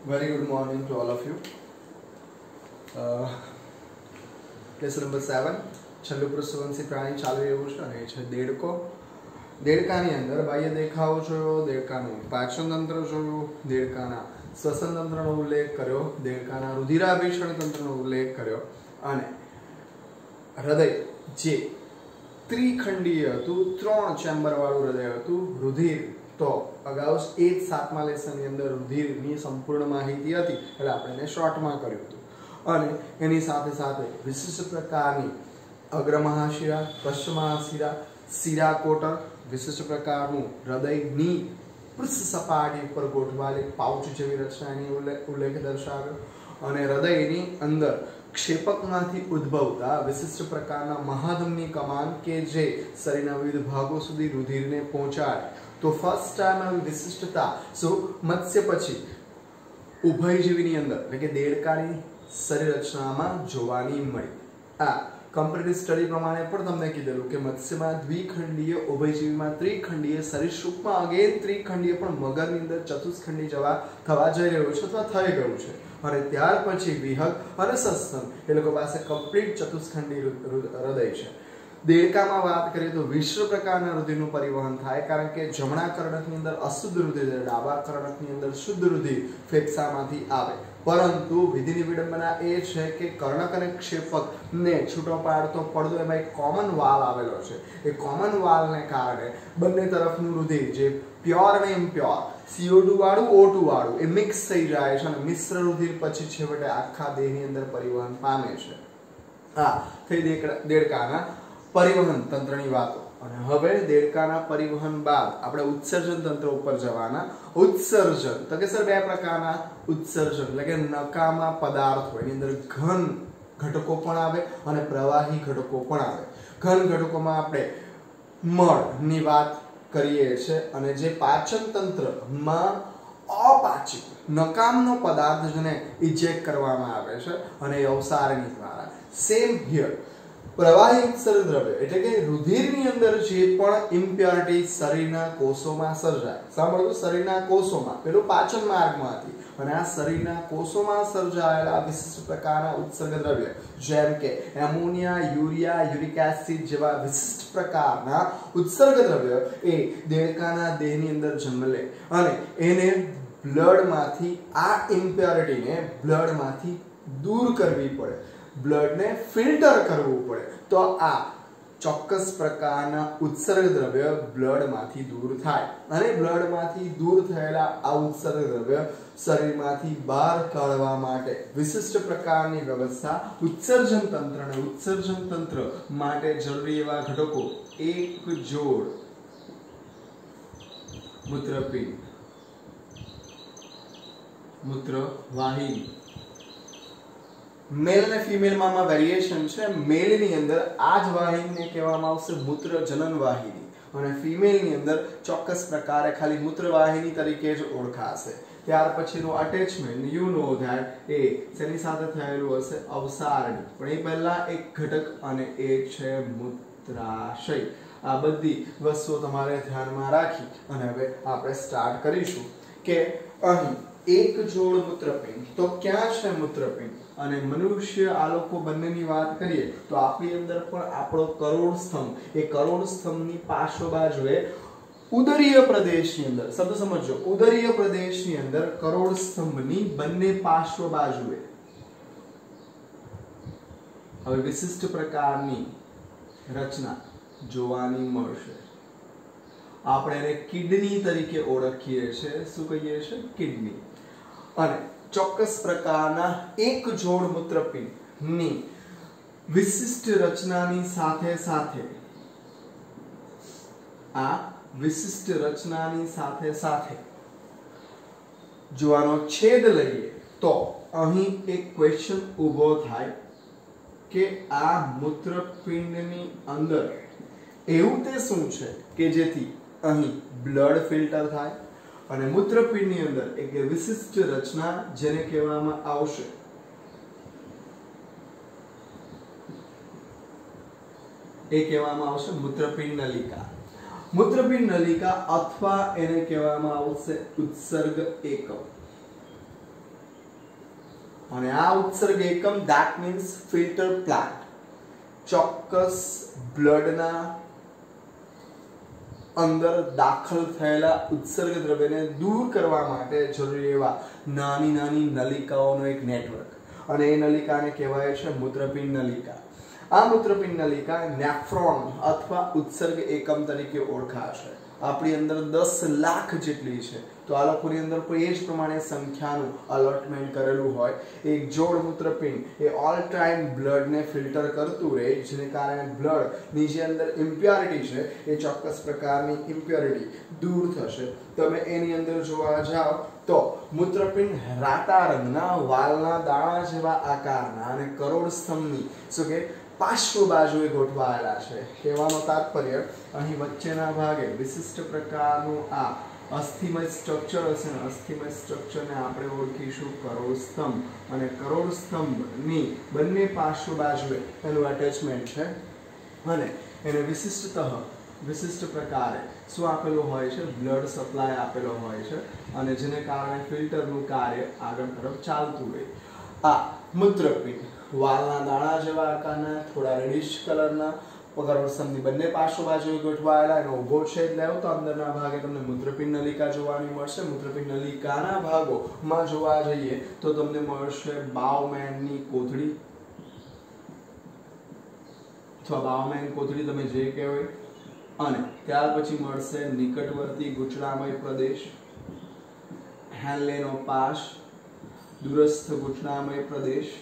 Very good morning to all of you. Lesson number 7 છેલ્લું પૃષ્ઠવંશી પ્રાણી ચાલી રહ્યું છે અને એ છે દેડકો. દેડકાની અંદર બાહ્ય દેખાવ જોયો, દેડકાનું પાચન તંત્ર જોયું, દેડકાના શ્વસન તંત્રનો ઉલ્લેખ કર્યો, દેડકાના રુધિરાભિસરણ તંત્રનો ઉલ્લેખ કર્યો અને હૃદય જે ત્રિખંડીય હતું, 3 ચેમ્બર વાળું હૃદય હતું. રુધિર તો અગાઉ એ જ 7મા લેસનની અંદર રુધિરની સંપૂર્ણ માહિતી હતી એટલે આપણે એને શોર્ટમાં કર્યું હતું. અને એની સાથે સાથે વિશિષ્ટ પ્રકારની અગ્રમહાશિરા, પશ્ચમહાશિરા, શિરાકોટર, વિશિષ્ટ પ્રકારનું હૃદયની પૃષ્ઠ સપાટી ઉપર ગોઠવાયેલી પાઉચ જેવી રચનાની ઉલ્લેખ દર્શાવ્યો અને હૃદયની અંદર ક્ષેપકમાંથી ઉદ્ભવતા વિશિષ્ટ પ્રકારના મહાધમની કમાન કે જે શરીરના વિવિધ ભાગો સુધી રુધિરને પહોંચાડે. તો ફર્સ્ટ ટાઈમ આવી વિશિષ્ટતા મત્સ્ય પછી ઉભયજીવીની અંદર એટલે કે દેડકાની શરીર રચનામાં જોવાની મળી. આ કમ્પેરેટિવ સ્ટડી પ્રમાણે પણ તમને કીધેલું કે મત્સ્યમાં દ્વિખંડીય, ઉભયજીવીમાં ત્રિખંડીય, સરીસૃપમાં અગેન ત્રિખંડીય, પણ મગરની અંદર ચતુષ્ખંડી થવા જઈ રહ્યું છે અથવા થઈ ગયું છે. અને ત્યાર પછી વિહગ અને સસ્તન એ લોકો પાસે કમ્પ્લીટ ચતુષ્ખંડી હૃદય છે. દેડકામાં વાત કરીએ તો વિશિષ્ટ પ્રકારના રુધિરનું પરિવહન થાય કારણ કે જમણા કર્ણકની અંદર અશુદ્ધ રુધિર, ડાબા કર્ણકની અંદર શુદ્ધ રુધિર ફેફસામાંથી આવે. પરંતુ વિધિની વિડંબના એ છે કે કર્ણક અને ક્ષેપકને છૂટો પાડતો પડદો એમાં એક કોમન વાલ આવેલો છે. એ કોમન વાલને કારણે બંને તરફનું રુધિર જે પ્યોર અને ઇમ્પ્યોર, CO2 વાળું, O2 વાળું એ મિક્સ થઈ જાય છે અને મિશ્ર રુધિર પછી છેવટે આખા દેહની અંદર પરિવહન પામે છે. આ થઈ દેડકાના પરિવહન તંત્રની વાતો. અને હવે દેડકાના પરિવહન બાદ આપણે ઉત્સર્જન તંત્ર ઉપર જવાના. ઉત્સર્જન તો કે સર બે પ્રકારના ઉત્સર્જન એટલે કે નકામા પદાર્થો, એની અંદર ઘન ઘટકો પણ આવે અને પ્રવાહી ઘટકો પણ આવે. ઘન ઘટકોમાં આપણે મળની વાત કરીએ છીએ અને જે પાચન તંત્રમાં અપાચિત નકામનો પદાર્થ જેને ઇજેક્ટ કરવામાં આવે છે અને એ અવસારની દ્વારા. સેમ હિયર પ્રવાહી ઉત્સર્ગ દ્રવ્ય એટલે કે રુધિરની અંદર જે પણ ઇમ્પ્યોરિટી શરીરના કોષોમાં સર્જાય, સાંભળો, શરીરના કોષોમાં, પેલું પાચન માર્ગમાંથી, અને આ શરીરના કોષોમાં સર્જાયેલા વિશિષ્ટ પ્રકારના ઉત્સર્ગ દ્રવ્ય જેમ કે એમોનિયા, યુરિયા, યુરિક એસિડ જેવા વિશિષ્ટ પ્રકારના ઉત્સર્ગ દ્રવ્ય એ દેડકાના દેહની અંદર જન્મ લે અને એને બ્લડમાંથી આ ઇમ્પ્યોરિટીને બ્લડમાંથી દૂર કરવી પડે, બ્લડને ફિલ્ટર કરવું પડે. તો આ ચોક્કસ પ્રકારના ઉત્સર્ગ દ્રવ્ય બ્લડમાંથી દૂર થાય અને બ્લડમાંથી દૂર થયેલા આ ઉત્સર્ગ દ્રવ્ય શરીરમાંથી બહાર કાઢવા માટે વિશિષ્ટ પ્રકારની વ્યવસ્થા ઉત્સર્જન તંત્ર અને ઉત્સર્જન તંત્ર માટે જરૂરી એવા ઘટકો એક જોડ મૂત્રપિંડ, મૂત્રવાહિની. મેલ અને ફિમેલમાં વેરિએશન છે. મેલની અંદર આ જ વાહિનીને કહેવામાં આવશે મૂત્રજનન વાહિની અને ફિમેલની અંદર ચોક્કસ પ્રકારે ખાલી મૂત્રવાહિની તરીકે જ ઓળખાશે. ત્યાર પછીનું અટેચમેન્ટ યુ નો ધેટ એ શેની સાથે થયેલું હશે? અવસારણી. પણ એ પહેલા એક ઘટક અને એ છે મૂત્રાશય. આ બધી વસ્તુઓ તમારે ધ્યાનમાં રાખી અને હવે આપણે સ્ટાર્ટ કરીશું કે અહીં એક જોડ મૂત્રપિંડ. તો ક્યાં છે મૂત્રપિંડ? અને મનુષ્ય આ લોકો બંનેની વાત કરીએ તો આપણી અંદર પણ આપણો કરોડ સ્તંભ, એ કરોડ સ્તંભની પાર્શ્વ બાજુએ ઉદરીય પ્રદેશની અંદર, શબ્દ સમજો, ઉદરીય પ્રદેશની અંદર કરોડ સ્તંભની બંને પાર્શ્વ બાજુએ હવે વિશિષ્ટ પ્રકારની રચના જોવાની મળશે. આપણે એને કિડની તરીકે ઓળખીએ છીએ. શું કહીએ છીએ? કિડની. અને ચોક્કસ પ્રકારના એક જોડ મૂત્રપિંડની વિશિષ્ટ રચનાની સાથે સાથે આ વિશિષ્ટ રચનાની સાથે સાથે જોવાનો છેદ લઈએ તો અહીં એક ક્વેશ્ચન ઊભો થાય કે આ મૂત્રપિંડની અંદર એવું તે શું છે કે જેથી અહીં બ્લડ ફિલ્ટર થાય અને મૂત્રપિંડની અંદર એક વિશિષ્ટ રચના જેને કહેવામાં આવશે મૂત્રપિંડ નલિકા. મૂત્રપિંડ નલિકા અથવા એને કહેવામાં આવશે ઉત્સર્ગ એકમ. અને આ ઉત્સર્ગ એકમ that means filter plant ચોક્કસ બ્લડના અંદર દાખલ થયેલા ઉત્સર્ગ દ્રવ્યને દૂર કરવા માટે જરૂરી એવા નાની નાની નલિકાઓનો એક નેટવર્ક, અને એ નલિકાને કહેવાય છે મૂત્રપિંડ નલિકા. આ મૂત્રપિંડ નલિકા નેફ્રોન અથવા ઉત્સર્ગ એકમ તરીકે ઓળખાશે. આપણી અંદર 10 લાખ જેટલી છે, તો આ લોકોની અંદર કોઈ એ જ પ્રમાણે સંખ્યાનું અલોટમેન્ટ કરેલું હોય. એક જોડ મૂત્રપિંડ એ ઓલ ટાઈમ બ્લડને ફિલ્ટર કરતું રહે, જેને કારણે બ્લડની જે અંદર ઇમ્પ્યોરિટી છે એ ચોક્કસ પ્રકારની ઇમ્પ્યોરિટી દૂર થશે. તમે એની અંદર જોવા જાઓ તો મૂત્રપિંડ રાતા રંગના વાલના દાણા જેવા આકારના અને કરોડ સ્તંભની શું કે પાર્શ્વ બાજુએ ગોઠવાયેલા છે. કહેવાનો તાત્પર્ય અહીં વચ્ચેના ભાગે વિશિષ્ટ પ્રકારનું આ અસ્થિમય સ્ટ્રક્ચર હશે, ને અસ્થિમય સ્ટ્રક્ચરને આપણે ઓળખીશું કરોડ સ્તંભ, અને કરોડ સ્તંભની બંને પાર્શ્વ બાજુએ એનું એટેચમેન્ટ છે, અને એને વિશિષ્ટ પ્રકારે શું આપેલું હોય છે? બ્લડ સપ્લાય આપેલો હોય છે, અને જેને કારણે ફિલ્ટરનું કાર્ય આગળ તરફ ચાલતું રહે. આ મૂત્રપિંડ વાલના દાણા જેવા આકારના થોડા રેડિશ કલરના કરોડ સ્તંભની બંને પાર્શ્વ બાજુએ ગોઠવાયેલા, એનો ઊભો છેદ લેવો તો અંદરના ભાગે તમને મૂત્રપિંડ નલિકા જોવાની મળશે. મૂત્રપિંડ નલિકાના ભાગોમાં જોવા જઈએ તો તમને મળશે બાઉમેનની કોથળી અથવા બાઉમેન કોથળી તમે જે કહેવાય, અને ત્યાર પછી મળશે નિકટવર્તી ગૂંચળામય પ્રદેશ, હેન્લેનો પાશ, દૂરસ્થ ગૂંચળામય પ્રદેશ,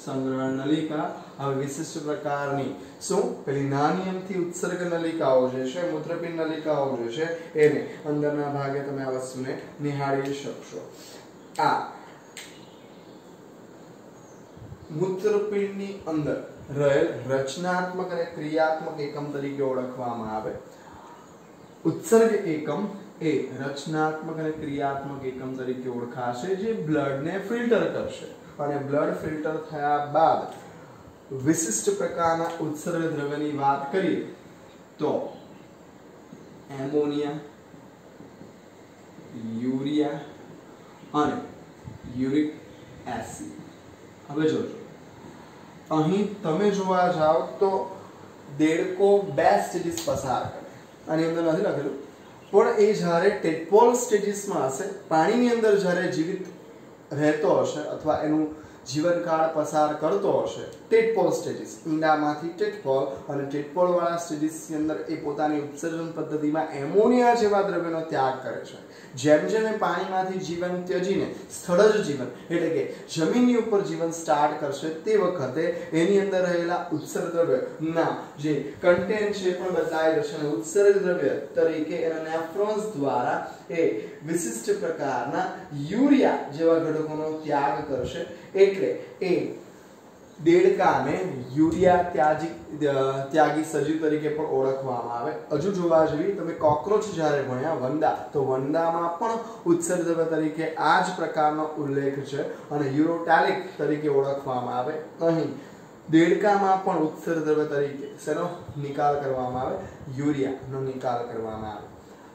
સંગ્રહ નલિકા. હવે વિશિષ્ટ પ્રકારની શું પેલી નાની અમથી ઉત્સર્ગ નલિકાઓ જે છે, મૂત્રપિંડ નલિકાઓ જે છે, એને અંદરના ભાગે તમે આ વસ્તુને નિહાળી શકશો. આ મૂત્રપિંડની અંદર રહેલ રચનાત્મક અને ક્રિયાત્મક એકમ તરીકે ઓળખવામાં આવે. ઉત્સર્ગ એકમ એ રચનાત્મક અને ક્રિયાત્મક એકમ તરીકે ઓળખાશે, જે બ્લડને ફિલ્ટર કરશે, અને બ્લડ ફિલ્ટર થયા બાદ વિશિષ્ટ પ્રકારના ઉત્સર્ગ દ્રવ્યની વાત કરીએ તો એમોનિયા, યુરિયા અને યુરિક એસિડ. હવે જોજો, અહીં તમે જોવા જાઓ તો દેડકો 2 સ્ટેજીસ પસાર કરે, આની અંદર નથી લખેલું, પણ એ જ્યારે ટેડપોલ સ્ટેજીસમાં હશે, પાણીની અંદર જ્યારે જીવિત રહેતો હશે અથવા એનું જીવનકાળ પસાર કરતો હશે, ટેડપોલ સ્ટેજીસ, ઈંડામાંથી ટેડપોલ, અને ટેડપોલ વાળા સ્ટેજીસની અંદર એ પોતાની ઉત્સર્જન પદ્ધતિમાં એમોનિયા જેવા દ્રવ્યનો ત્યાગ કરે છે. જેમ જેમ એ પાણીમાંથી જીવન ત્યજીને સ્થળજ જીવન એટલે કે જમીનની ઉપર જીવન સ્ટાર્ટ કરશે, તે વખતે એની અંદર રહેલા ઉત્સર્ગ દ્રવ્યના જે કન્ટેન્ટ છે પણ બદલાઈ જશે, અને ઉત્સર્ગ દ્રવ્ય તરીકે એના નેફ્રોન્સ દ્વારા એ વિશિષ્ટ પ્રકારના યુરિયા જેવા ઘટકોનો ત્યાગ કરશે. એટલે એ દેડકાને યુરિયા ત્યાગી સજીવ તરીકે પણ ઓળખવામાં આવે. હજુ જોવા જઈએ, તમે કોક્રોચ જ્યારે ભણ્યા વંદા, તો વંદામાં પણ ઉત્સર્ગ દ્રવ્ય તરીકે આ જ પ્રકારનો ઉલ્લેખ છે, અને યુરોટાલિક તરીકે ઓળખવામાં આવે. અહીં દેડકામાં પણ ઉત્સર્ગ દ્રવ્ય તરીકે શેનો નિકાલ કરવામાં આવે? યુરિયાનો નિકાલ કરવામાં આવે.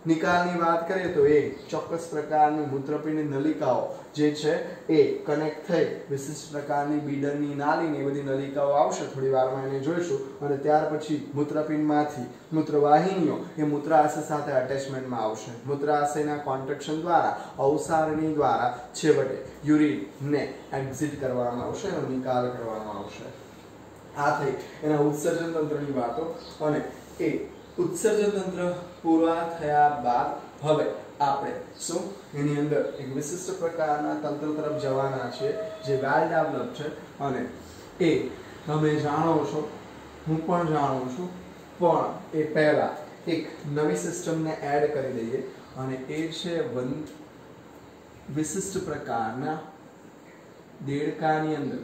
નિકાલની વાત કરીએ તો એ ચોક્કસ પ્રકારની મૂત્રપિંડ નલિકાઓ જે છે એ કનેક્ટ થઈ વિશિષ્ટ પ્રકારની બીડરની નાલીની એ બધી નલિકાઓ આવશે, થોડી વારમાં એને જોઈશું, અને ત્યાર પછી મૂત્રપિંડમાંથી મૂત્રવાહિનીઓ એ મૂત્રાશય સાથે અટેચમેન્ટમાં આવશે. મૂત્રાશયના કોન્ટ્રેક્શન દ્વારા અવસારણી દ્વારા છેવટે યુરિનને એક્ઝિટ કરવામાં આવશે, એનો નિકાલ કરવામાં આવશે. આ થઈ એના ઉત્સર્જન તંત્રની વાતો. અને એ ઉત્સર્જન તંત્ર પૂરા થયા બાદ હવે આપણે શું એની અંદર એક વિશિષ્ટ પ્રકારના તંત્ર તરફ જવાના છે, જે વેલ ડેવલપ છે, અને એ તમે જાણો છો, હું પણ જાણું છું, પણ એ પહેલા એક નવી સિસ્ટમને એડ કરી દઈએ, અને એ છે વિશિષ્ટ પ્રકારના દેડકાની અંદર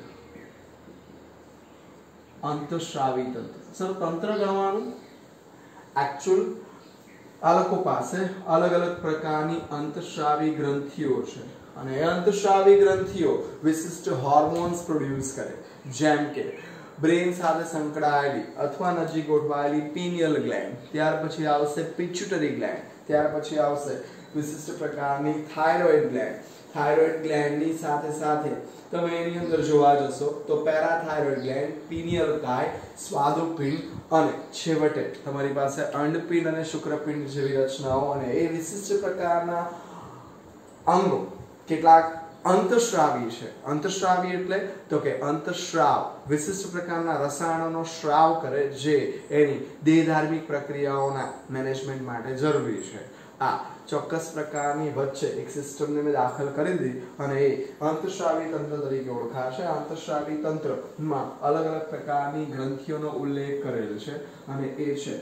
અંતઃસ્રાવી તંત્ર. સર તંત્ર ગણવાનું एक्चुअल આ લોકો પાસે અલગ અલગ પ્રકારની અંતઃસ્રાવી ગ્રંથિઓ છે, અને એ અંતઃસ્રાવી ગ્રંથિઓ વિશિષ્ટ હોર્મોન્સ પ્રોડ્યુસ કરે, જેમ કે બ્રેન સાથે સંકળાયેલી અથવા નજીક ગોઠવાયેલી પિનિયલ ગ્લેન્ડ, ત્યાર પછી આવશે પિચ્યુટરી ગ્લેન્ડ, ત્યાર પછી આવશે વિશિષ્ટ પ્રકારની થાઇરોઇડ ગ્લેન્ડની સાથે સાથે તમે એની અંદર જોવા જશો તો પેરાથાઇરોઇડ ગ્લેન્ડ, પિનિયલ કાય, સ્વાદુપિંડ અને છેવટે તમારી પાસે અંડપિંડ અને શુક્રપિંડ જેવી રચનાઓ અને એ વિશિષ્ટ પ્રકારના અંગો કેટલાક અંતઃસ્રાવી છે. અંતઃસ્રાવી એટલે તો કે અંતઃસ્રાવ વિશિષ્ટ પ્રકારના રસાયણોનો સ્રાવ કરે જે એની દેહધાર્મિક પ્રક્રિયાઓના મેનેજમેન્ટ માટે જરૂરી છે. આ ચોક્કસ પ્રકારની વચ્ચે એક સિસ્ટમને મેં દાખલ કરી દીધી અને એ અંતઃસ્રાવી તંત્ર તરીકે ઓળખાશે. અંતઃસ્રાવી તંત્રમાં અલગ અલગ પ્રકારની ગ્રંથિઓનો ઉલ્લેખ કરેલ છે અને એ છે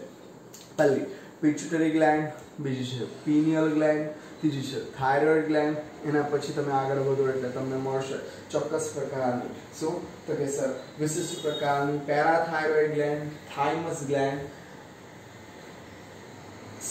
પહેલી પિટ્યુટરી ગ્લેન્ડ, બીજી છે પિનિયલ ગ્લેન્ડ, ત્રીજી છે થાઇરોઇડ ગ્લેન્ડ. એના પછી તમે આગળ વધો એટલે તમને મળશે ચોક્કસ પ્રકારની શું તો કે સર વિશિષ્ટ પ્રકારની પેરાથાઇરોઇડ ગ્લેન્ડ, થાઇમસ ગ્લેન્ડ,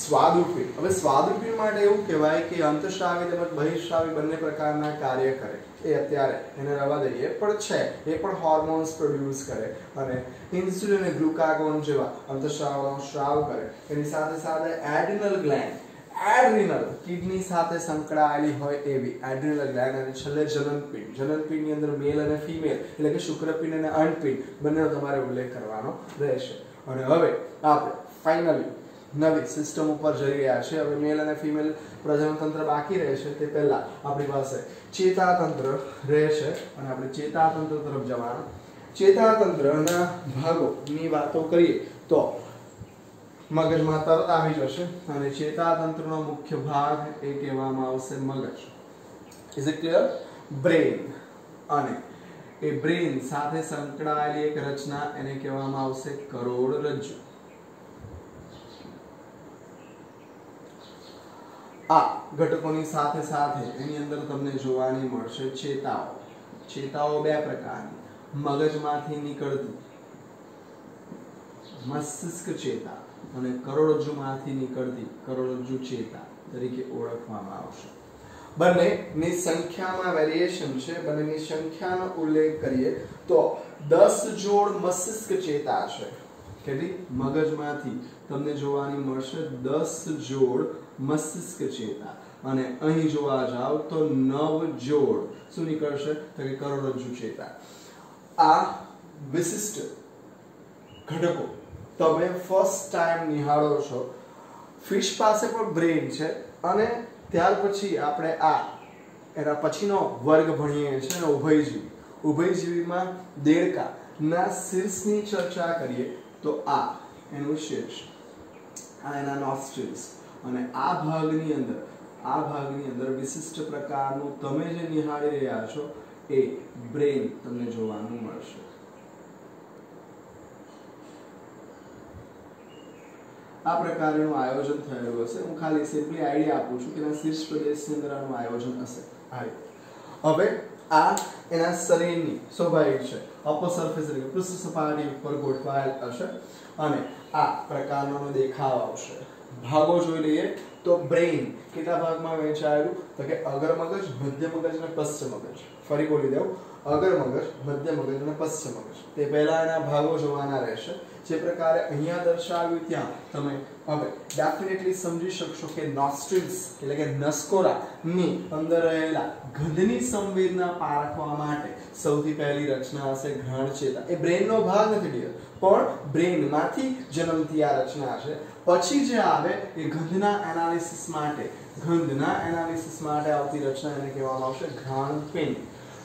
સ્વાદુપિંડ. હવે સ્વાદુપિંડ માટે એવું કહેવાય કે અંતઃસ્રાવી તેમજ બહિઃસ્રાવી બંને પ્રકારના કાર્ય કરે. એ અત્યારે એને રવા દઈએ પણ છે, એ પણ હોર્મોન્સ પ્રોડ્યુસ કરે અને ઇન્સ્યુલિન અને ગ્લુકાગોન જેવા અંતઃસ્રાવનો સ્રાવ કરે. એની સાથે સાથે એડ્રિનલ ગ્લેન્ડ, એડ્રિનલ કિડની સાથે સંકળાયેલી હોય એવી એડ્રિનલ ગ્લેન્ડ અને છેલ્લે જનનપિંડ. જનનપિંડની અંદર મેલ અને ફિમેલ એટલે કે શુક્રપિંડ અને અંડપિંડ બંનેનો તમારે ઉલ્લેખ કરવાનો રહેશે. અને હવે આપણે ફાઇનલી નવી સિસ્ટમ ઉપર જઈ રહ્યા છે. હવે મેલ અને ફિમેલ પ્રજનન તંત્ર બાકી રહેશે તે પહેલા આપણી પાસે ચેતાતંત્ર રહેશે અને આપણે ચેતાતંત્ર તરફ જવાના. ચેતાતંત્રના ભાગોની વાતો કરીએ તો મગજમાં તરત આવી જશે અને ચેતાતંત્રનો મુખ્ય ભાગ એ કહેવામાં આવશે મગજ. Is it clear? બ્રેન. અને એ બ્રેન સાથે સંકળાયેલી એક રચના એને કહેવામાં આવશે કરોડરજ્જુ. આ ઘટકોની સાથે સાથે એની અંદર તમને જોવાની મળશે ચેતાઓ. ચેતાઓ બે પ્રકારની, મગજમાંથી નીકળતી મસ્તિષ્ક ચેતા અને કરોડરજ્જુમાંથી નીકળતી કરોડરજ્જુ ચેતા તરીકે ઓળખવામાં આવશે. બંનેની સંખ્યામાં વેરિએશન છે. બંનેની સંખ્યાનો ઉલ્લેખ કરીએ તો 10 જોડ મસ્તિષ્ક ચેતા છે. કેટલી? મગજમાંથી તમને જોવાની મળશે 10 જોડ મસ્તિષ્ક ચેતા અને અહીં જોવા જાવ તો 9 જોડ શું નીકળશે તો કે કરોડરજ્જુ ચેતા. આ વિશિષ્ટ ઘટકો તમે ફર્સ્ટ ટાઈમ નિહાળો છો. ફિશ પાસે પણ બ્રેન છે અને ત્યાર પછી આપણે આ એના પછીનો વર્ગ ભણીએ છીએ ઉભયજીવી. ઉભયજીવીમાં દેડકાના શીર્ષની ચર્ચા કરીએ તો આ એનું શીર્ષ, આ એના નોસ્ટ્રિલ્સ અને આ ભાગની અંદર વિશિષ્ટ પ્રકારનું તમે જે નિહાળી રહ્યા છો એ બ્રેન તમને જોવાનું મળશે. આ પ્રકારનું આયોજન થયેલું હશે. હું ખાલી સિમ્પલી આઈડિયા આપું છું કે એના શીર્ષ પ્રદેશની અંદર આનું આયોજન હશે. હવે આ એના શરીરની સ્વાભાવિક છે અપર સરફેસ એટલે પૃષ્ઠ સપાટી ઉપર ગોઠવાયેલ હશે અને આ પ્રકારનો દેખાવ આવશે. ભાગો જોઈ લઈએ તો બ્રેન કેટલા ભાગમાં વહેંચાયેલું તો કે અગ્ર મગજ, મધ્ય મગજ અને પશ્ચ મગજ. ફરી બોલી દઉં, અગ્ર મગજ, મધ્ય મગજ અને પશ્ચ મગજ. તે પહેલા એના ભાગો જોવાના રહેશે. જે પ્રકારે અહીંયા દર્શાવ્યું ત્યાં તમે હવે ડેફિનેટલી સમજી શકશો કે નોસ્ટ્રિલ્સ એટલે કે નસકોરાની અંદર રહેલા ગંધની સંવેદના પારખવા માટે સૌથી પહેલી રચના હશે ઘ્રાણ ચેતા. એ બ્રેનનો ભાગ નથી ડિયર, પણ બ્રેનમાંથી જન્મતી આ રચના છે. પછી જે આવે એ ગંધના એનાલિસિસ માટે આવતી રચના એને કહેવામાં આવશે ઘ્રાણ પિંડ.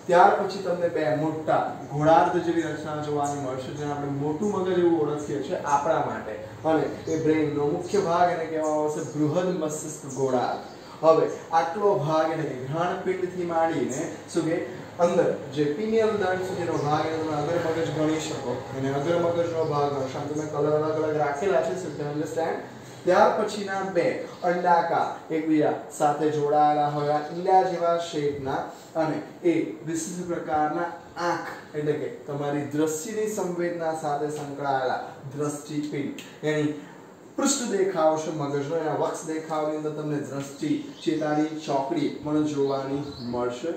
ત્યાર પછી તમને બે મોટા ગોળાર્ધ જેવી રચના જોવાની મળશે જેને આપણે મોટું મગજ એવું ઓળખીએ છીએ આપણા માટે અને એ બ્રેનનો મુખ્ય ભાગ એને કહેવામાં આવશે બૃહદ મસ્તિષ્ક ગોળાર્ધ. હવે આટલો ભાગ એટલે કે ઘ્રાણ પિંડથી માંડીને શું કે અંદર જે પિનિયલ દંડ સુધીનો ભાગ એને તમે અગ્ર મગજ ગણી શકો અને અગ્ર મગજનો ભાગ ગણશો. તમે કલર અલગ અલગ રાખેલા છે, સો યુ કેન અન્ડરસ્ટેન્ડ. ત્યાર પછીના બે અંડાકાર એકબીજા સાથે જોડાયેલા હોય ઈંડા જેવા શેપના અને એ વિશિષ્ટ પ્રકારના આંખ એટલે કે તમારી દ્રષ્ટિની સંવેદના સાથે સંકળાયેલા દ્રષ્ટિપિંડ. એની પૃષ્ઠ દેખાવ છે મગજનો, એના વક્ષ દેખાવની અંદર તમને દ્રષ્ટિ ચેતાની ચોકડી પણ જોવાની મળશે.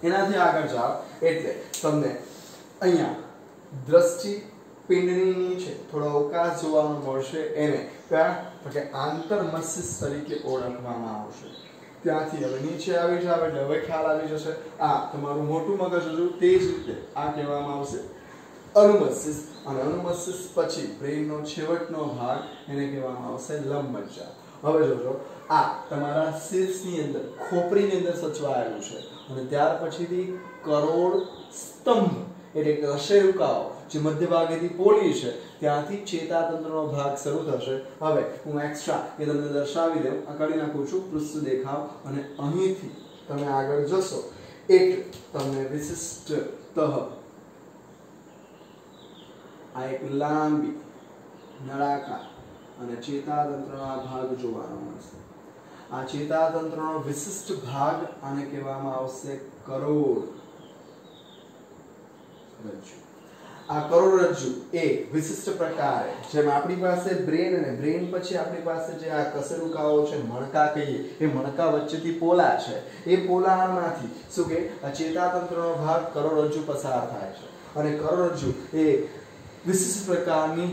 એનાથી આગળ જાઓ એટલે તમને અહીંયા દ્રષ્ટિ પિંડની નીચે થોડો અવકાશ જોવા મળશે એને કે આંતરમસ્તિષ્ક તરીકે ઓળખવામાં આવશે. ત્યાંથી હવે નીચે આવી જાવ એટલે હવે ખ્યાલ આવી જશે આ તમારું મોટું મગજ હતું તે જ રીતે આ કહેવામાં આવશે અનુમસ્તિષ્ક, અને અનુમસ્તિષ્ક પછી બ્રેઇનનો છેવટનો ભાગ એને કહેવામાં આવશે લંબમજ્જા. હવે જોજો આ તમારા શીર્ષની અંદર ખોપરીની અંદર સચવાયેલું છે અને ત્યાર પછીથી કરોડ સ્તંભ એટલે કે અશેરુકાઓ જે મધ્ય ભાગેથી પોલી છે ત્યાંથી ચેતાતંત્રનો ભાગ શરૂ થશે. હવે હું એક્સ્ટ્રા એ તમને દર્શાવી દઉં, આ કરી નાખું છું પૃષ્ઠ દેખાવ, અને અહીંથી તમે આગળ જશો એટલે તમને વિશિષ્ટ આ એક લાંબી નળાકાર અને ચેતાતંત્રના ભાગ જોવાનો મળશે. આ ચેતાતંત્રનો વિશિષ્ટ ભાગ આને કહેવામાં આવશે કરોડરજ્જુ. આ કરોડરજ્જુ એ વિશિષ્ટ પ્રકારે જેમ આપણી પાસે બ્રેન અને બ્રેન પછી આપણી પાસે જે આ કશેરુકાઓ છે મણકા કહીએ, એ મણકા વચ્ચેથી પોલા છે, એ પોલામાંથી શું કે આ ચેતાતંત્રનો ભાગ કરોડરજ્જુ પસાર થાય છે. અને કરોડરજ્જુ એ વિશિષ્ટ પ્રકારની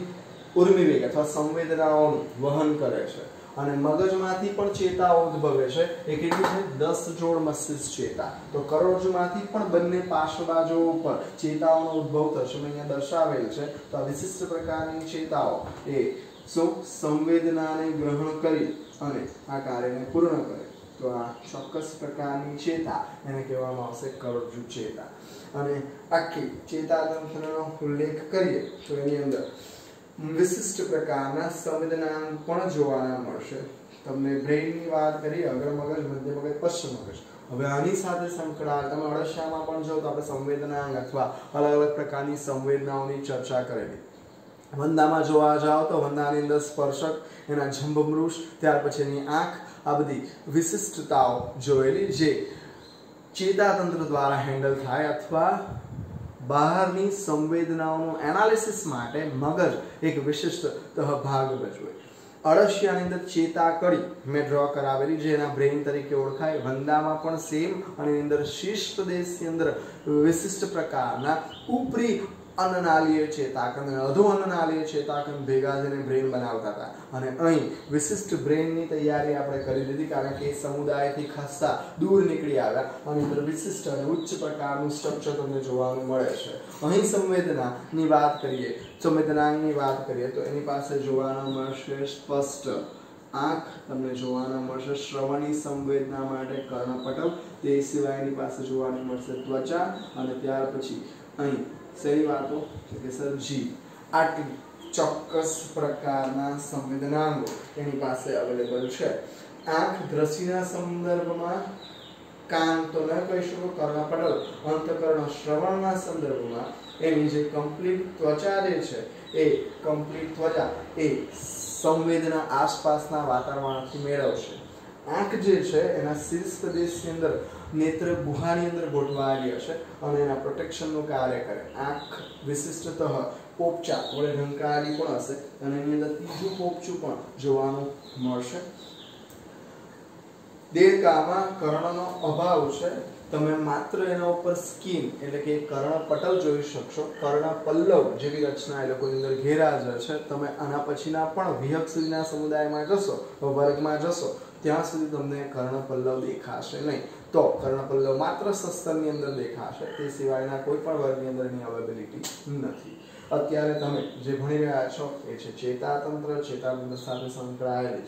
ઉર્મિવેગ અથવા સંવેદનાઓનું વહન કરે છે. અને મગજમાંથી પણ ચેતાઓ ઉદ્ભવે છે. એ કેટલી છે? 10 જોડ મસ્તિષ્ક ચેતા. તો કરોડરજ્જુમાંથી પણ બંને પાર્શ્વ બાજુઓ પર ચેતાઓનો ઉદ્ભવ થશે. મેં અહીંયા દર્શાવેલ છે. તો આ વિશિષ્ટ પ્રકારની ચેતાઓ એ સંવેદનાને ગ્રહણ કરી અને આ કાર્યને પૂર્ણ કરે. તો આ ચોક્કસ પ્રકારની ચેતા એને કહેવામાં આવશે કરોડરજ્જુ ચેતા. અને આખી ચેતાતંત્રનો ઉલ્લેખ કરીએ તો એની અંદર વિશિષ્ટ પ્રકારના સંવેદનાંગ પણ જોવાના મળશે. તમને બ્રેઇનની વાત કરી, અગ્ર મગજ, મધ્ય મગજ, પશ્ચિમ મગજ. હવે આની સાથે સંકળાયેલ તમે અળસિયામાં પણ જો તો આપણે સંવેદનાંગ અથવા અલગ અલગ પ્રકારની સંવેદનાઓની ચર્ચા કરેલી. વંદામાં જોવા જાઓ તો વંદાની અંદર સ્પર્શક, એના જંભમૃષ, ત્યાર પછી એની આંખ, આ બધી વિશિષ્ટતાઓ જોયેલી જે ચેતાતંત્ર દ્વારા હેન્ડલ થાય અથવા બહારની સંવેદનાઓનું એનાલિસિસ માટે મગજ એક વિશિષ્ટ ભાગ ભજવે. અળસિયાની અંદર ચેતાકડી મેં ડ્રો કરાવેલી જે એના બ્રેઇન તરીકે ઓળખાય. વંદામાં પણ સેમ, અને એની અંદર શીર્ષ પ્રદેશની અંદર વિશિષ્ટ પ્રકારના ઉપરી અન્નનાળીય ચેતાકંદ અને અધો અન્નનાળીય ચેતાકંદ ભેગા થઈને બ્રેઇન બનાવતા હતા. અને અહીં વિશિષ્ટ બ્રેઇનની તૈયારી આપણે કરી લીધી કારણ કે સમુદાયથી ખાસ્સા દૂર નીકળી આવ્યા અને અંદર વિશિષ્ટ અને ઉચ્ચ પ્રકારનું સ્ટ્રક્ચર તમને જોવાનું મળે છે. અહીં સંવેદનાની વાત કરીએ, સંવેદનાંગની વાત કરીએ તો એની પાસે જોવાના મળશે સ્પષ્ટ આંખ, તમને જોવાના મળશે શ્રવણી સંવેદના માટે કર્ણપટલ, તે સિવાયની પાસે જોવાની મળશે ત્વચા, અને ત્યાર પછી અહીં સહી વાતો કે સર જીભ. આટલી ચોક્કસ પ્રકારના સંવેદનાંગો એની પાસે અવેલેબલ છે. આંખ દ્રષ્ટિના સંદર્ભમાં, કાન તો ન કહી શકો, કર્ણપટલ, અંતઃકર્ણ શ્રવણના સંદર્ભમાં એની જે કમ્પ્લીટ ત્વચા જે છે એ કમ્પ્લીટ ત્વચા એ સંવેદના આસપાસના વાતાવરણથી મેળવશે. આંખ જે છે એના શીર્ષ પ્રદેશની અંદર નેત્ર ગુહાની અંદર ગોઠવાયેલી હશે અને એના પ્રોટેક્શનનું કાર્ય કરે. આંખ વિશિષ્ટતઃ પોપચા વડે ઢંકાયેલી પણ હશે અને એની અંદર ત્રીજું પોપચું પણ જોવાનું મળશે. દેડકામાં કર્ણનો અભાવ છે. તમે માત્ર એના ઉપર સ્કિન એટલે કે કર્ણપટલ જોઈ શકશો. કર્ણપલ્લવ જેવી રચના એ લોકોની અંદર ઘેરાયેલ છે. તમે આના પછીના પણ વિહક સુધીના સમુદાયમાં જશો, વર્ગમાં જશો, ત્યાં સુધી તમને કર્ણપલ્લવ દેખાશે નહીં. તો કર્ણપલ્લવ માત્ર સસ્તનની અંદર દેખાશે, તે સિવાયના કોઈ પણ વર્ગની અંદર એની અવેલેબિલિટી નથી. અત્યારે તમે જે ભણી રહ્યા છો એ છે ચેતાતંત્ર, ચેતાતંત્ર સાથે સંકળાયેલી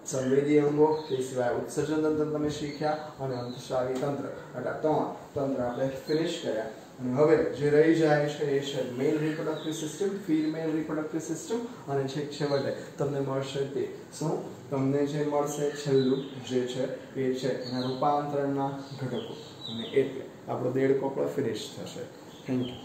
સંવેદી અંગો, તે સિવાય ઉત્સર્જન તંત્ર તમે શીખ્યા, અને અંતસ્રાવી તંત્ર. એટલે 3 તંત્ર આપણે ફિનિશ કર્યા. અને હવે જે રહી જાય છે એ છે male reproductive system, female reproductive system, અને છેવટે તમને મળશે તે શું? તમને જે મળશે છેલ્લું જે છે એ છે એના રૂપાંતરણના ઘટકો. અને એટલે આપણો દેડકો પણ ફિનિશ થશે. Thank you.